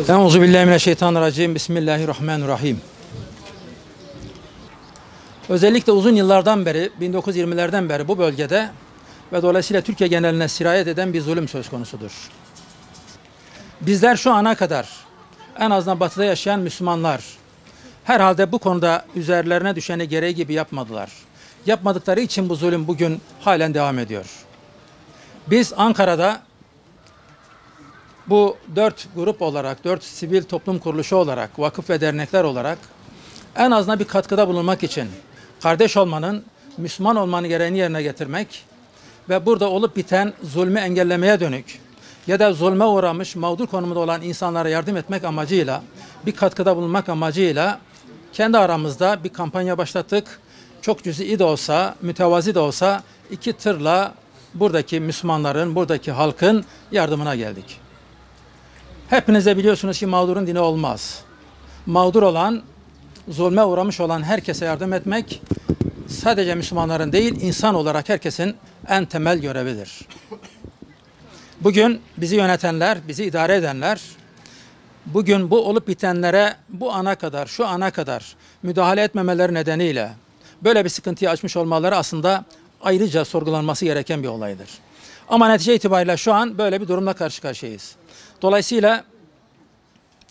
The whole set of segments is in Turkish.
Euzubillahimineşşeytanirracim. Bismillahirrahmanirrahim. Özellikle uzun yıllardan beri, 1920'lerden beri bu bölgede ve dolayısıyla Türkiye geneline sirayet eden bir zulüm söz konusudur. Bizler şu ana kadar en azından batıda yaşayan Müslümanlar herhalde bu konuda üzerlerine düşeni gereği gibi yapmadılar. Yapmadıkları için bu zulüm bugün halen devam ediyor. Biz Ankara'da bu 4 grup olarak, 4 sivil toplum kuruluşu olarak, vakıf ve dernekler olarak en azından bir katkıda bulunmak için kardeş olmanın, Müslüman olmanın gereğini yerine getirmek ve burada olup biten zulmü engellemeye dönük ya da zulme uğramış, mağdur konumunda olan insanlara yardım etmek amacıyla, bir katkıda bulunmak amacıyla kendi aramızda bir kampanya başlattık. Çok cüz'i de olsa, mütevazi de olsa 2 tırla buradaki Müslümanların, buradaki halkın yardımına geldik. Hepiniz de biliyorsunuz ki mağdurun dini olmaz. Mağdur olan, zulme uğramış olan herkese yardım etmek sadece Müslümanların değil, insan olarak herkesin en temel görevidir. Bugün bizi yönetenler, bizi idare edenler, bugün bu olup bitenlere bu ana kadar, şu ana kadar müdahale etmemeleri nedeniyle böyle bir sıkıntıyı açmış olmaları aslında ayrıca sorgulanması gereken bir olaydır. Ama netice itibariyle şu an böyle bir durumla karşı karşıyayız. Dolayısıyla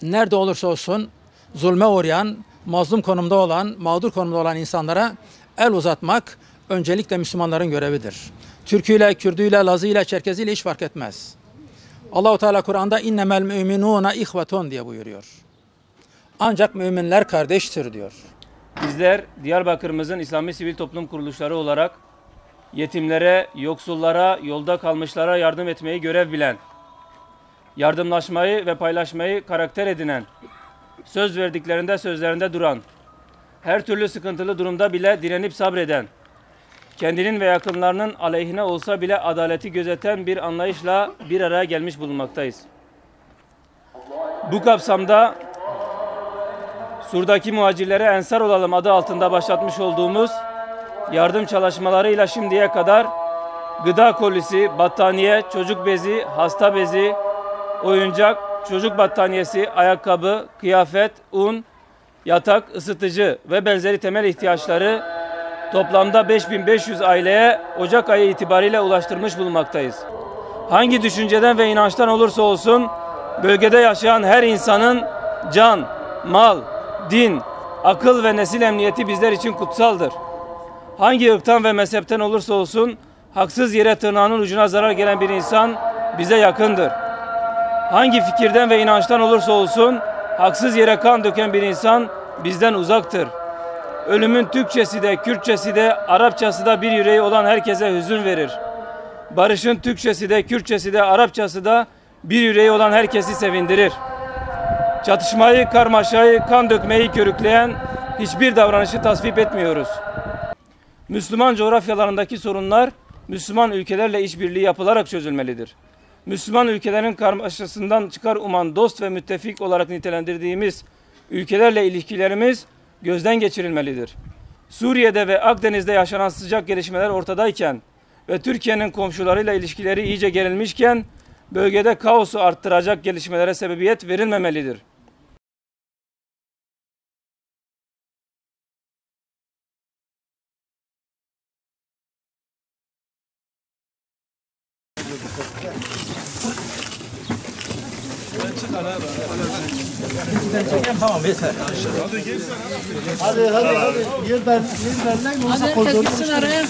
nerede olursa olsun zulme uğrayan, mazlum konumda olan, mağdur konumda olan insanlara el uzatmak öncelikle Müslümanların görevidir. Türküyle, Kürdüyle, Lazıyla, Çerkeziyle hiç fark etmez. Allah-u Teala Kur'an'da innemel müminûne ihvetun diye buyuruyor. Ancak müminler kardeştir diyor. Bizler Diyarbakır'ımızın İslami Sivil Toplum Kuruluşları olarak yetimlere, yoksullara, yolda kalmışlara yardım etmeyi görev bilen, yardımlaşmayı ve paylaşmayı karakter edinen, söz verdiklerinde sözlerinde duran, her türlü sıkıntılı durumda bile direnip sabreden, kendinin ve yakınlarının aleyhine olsa bile adaleti gözeten bir anlayışla bir araya gelmiş bulunmaktayız. Bu kapsamda Sur'daki muhacirlere ensar olalım adı altında başlatmış olduğumuz yardım çalışmalarıyla şimdiye kadar gıda kolisi, battaniye, çocuk bezi, hasta bezi, oyuncak, çocuk battaniyesi, ayakkabı, kıyafet, un, yatak, ısıtıcı ve benzeri temel ihtiyaçları toplamda 5500 aileye Ocak ayı itibariyle ulaştırmış bulunmaktayız. Hangi düşünceden ve inançtan olursa olsun bölgede yaşayan her insanın can, mal, din, akıl ve nesil emniyeti bizler için kutsaldır. Hangi ırktan ve mezhepten olursa olsun haksız yere tırnağının ucuna zarar gelen bir insan bize yakındır. Hangi fikirden ve inançtan olursa olsun haksız yere kan döken bir insan bizden uzaktır. Ölümün Türkçesi de, Kürtçesi de, Arapçası da bir yüreği olan herkese hüzün verir. Barışın Türkçesi de, Kürtçesi de, Arapçası da bir yüreği olan herkesi sevindirir. Çatışmayı, karmaşayı, kan dökmeyi körükleyen hiçbir davranışı tasvip etmiyoruz. Müslüman coğrafyalarındaki sorunlar Müslüman ülkelerle işbirliği yapılarak çözülmelidir. Müslüman ülkelerin karmaşasından çıkar uman dost ve müttefik olarak nitelendirdiğimiz ülkelerle ilişkilerimiz gözden geçirilmelidir. Suriye'de ve Akdeniz'de yaşanan sıcak gelişmeler ortadayken ve Türkiye'nin komşularıyla ilişkileri iyice gerilmişken bölgede kaosu arttıracak gelişmelere sebebiyet verilmemelidir. Tamam yeter. Hadi. Yer verlen olsa koridorda. Hadi herkes gitsin araya.